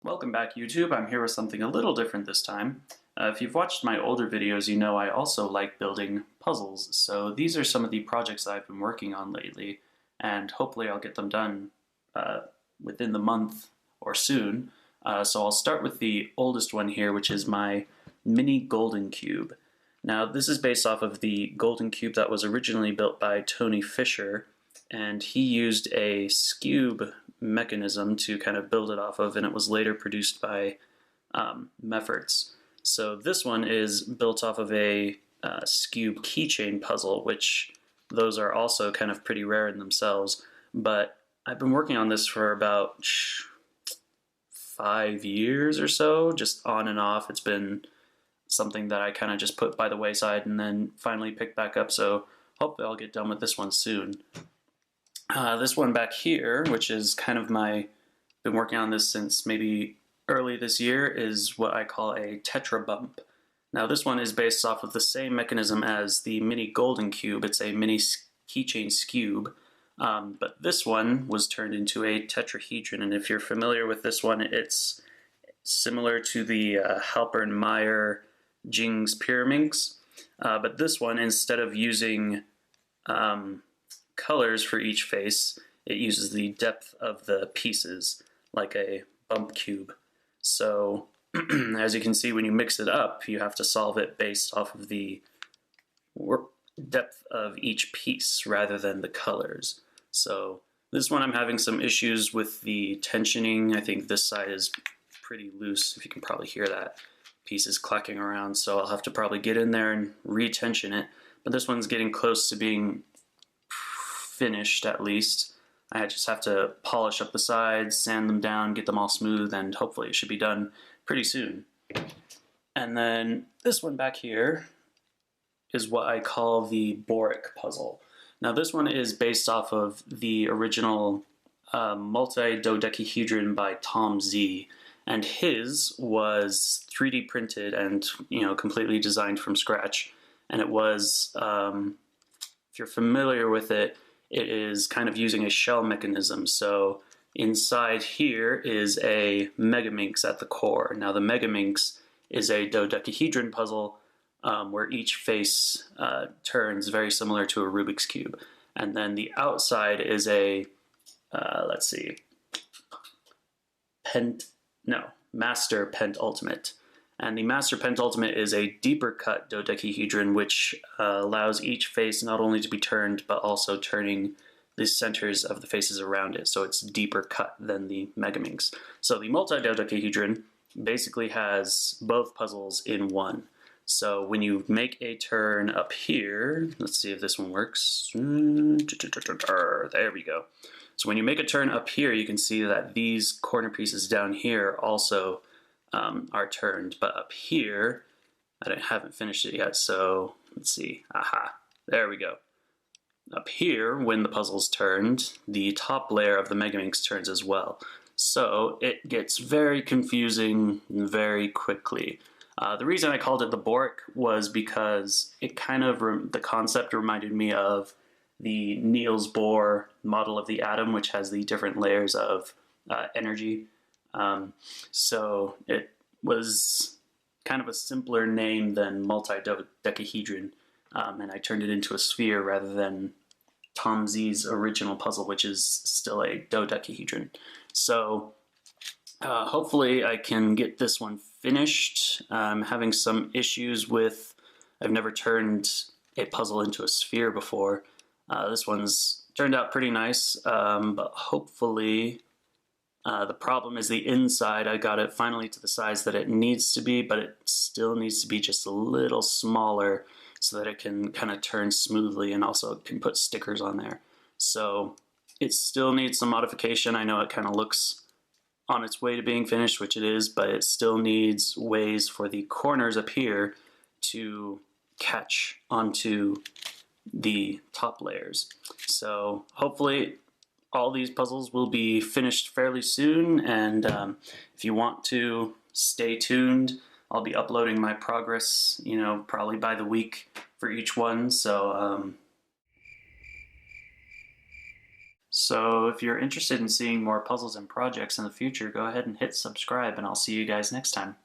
Welcome back, YouTube. I'm here with something a little different this time. If you've watched my older videos, you know I also like building puzzles, so these are some of the projects that I've been working on lately, and hopefully I'll get them done uh, within the month or soon. So I'll start with the oldest one here, which is my mini golden cube. Now, this is based off of the golden cube that was originally built by Tony Fisher, and he used a skewb mechanism to kind of build it off of, and it was later produced by Mefferts. So this one is built off of a skewb keychain puzzle, which those are also kind of pretty rare in themselves. But I've been working on this for about 5 years or so, just on and off. It's been something that I kind of just put by the wayside and then finally picked back up, so hopefully I'll get done with this one soon. This one back here, which is kind of been working on this since maybe early this year, is what I call a Tetrabump. Now this one is based off of the same mechanism as the mini golden cube. It's a mini keychain skewb, but this one was turned into a tetrahedron, and if you're familiar with this one, it's similar to the Halpern-Meyer Jing's Pyraminx, but this one, instead of using colors for each face, it uses the depth of the pieces, like a bump cube. So as you can see, when you mix it up, you have to solve it based off of the depth of each piece rather than the colors. So this one I'm having some issues with the tensioning. I think this side is pretty loose, if you can probably hear that. Piece is clacking around, so I'll have to probably get in there and re-tension it. But this one's getting close to being finished, at least. I just have to polish up the sides, sand them down, get them all smooth, and hopefully it should be done pretty soon. And then this one back here is what I call the Borak puzzle. Now this one is based off of the original multidodecahedron by TomZ, and his was 3D printed and completely designed from scratch. And it was, if you're familiar with it, it is kind of using a shell mechanism. So inside here is a Megaminx at the core. Now the Megaminx is a dodecahedron puzzle where each face turns, very similar to a Rubik's Cube. And then the outside is a, let's see, Master Pentultimate. And the Master Pentultimate is a deeper cut dodecahedron, which allows each face not only to be turned, but also turning the centers of the faces around it. So it's deeper cut than the Megaminx. So the multi-dodecahedron basically has both puzzles in one. So when you make a turn up here, let's see if this one works. There we go. So when you make a turn up here, you can see that these corner pieces down here also are turned, but up here, I haven't finished it yet, so let's see. Aha, there we go. Up here, when the puzzle's turned, the top layer of the Megaminx turns as well. So it gets very confusing very quickly. The reason I called it the Borak was because it kind of, the concept reminded me of the Niels Bohr model of the atom, which has the different layers of energy. So it was kind of a simpler name than multi-dodecahedron, and I turned it into a sphere rather than TomZ's original puzzle, which is still a dodecahedron. So hopefully I can get this one finished. I'm having some issues with, I've never turned a puzzle into a sphere before. This one's turned out pretty nice, but hopefully the problem is the inside. I got it finally to the size that it needs to be, but it still needs to be just a little smaller so that it can kind of turn smoothly, and also can put stickers on there. So it still needs some modification. I know it kind of looks on its way to being finished, which it is, but it still needs ways for the corners up here to catch onto the top layers. So hopefully all these puzzles will be finished fairly soon, and if you want to stay tuned, I'll be uploading my progress, probably by the week for each one. So So if you're interested in seeing more puzzles and projects in the future, go ahead and hit subscribe, and I'll see you guys next time.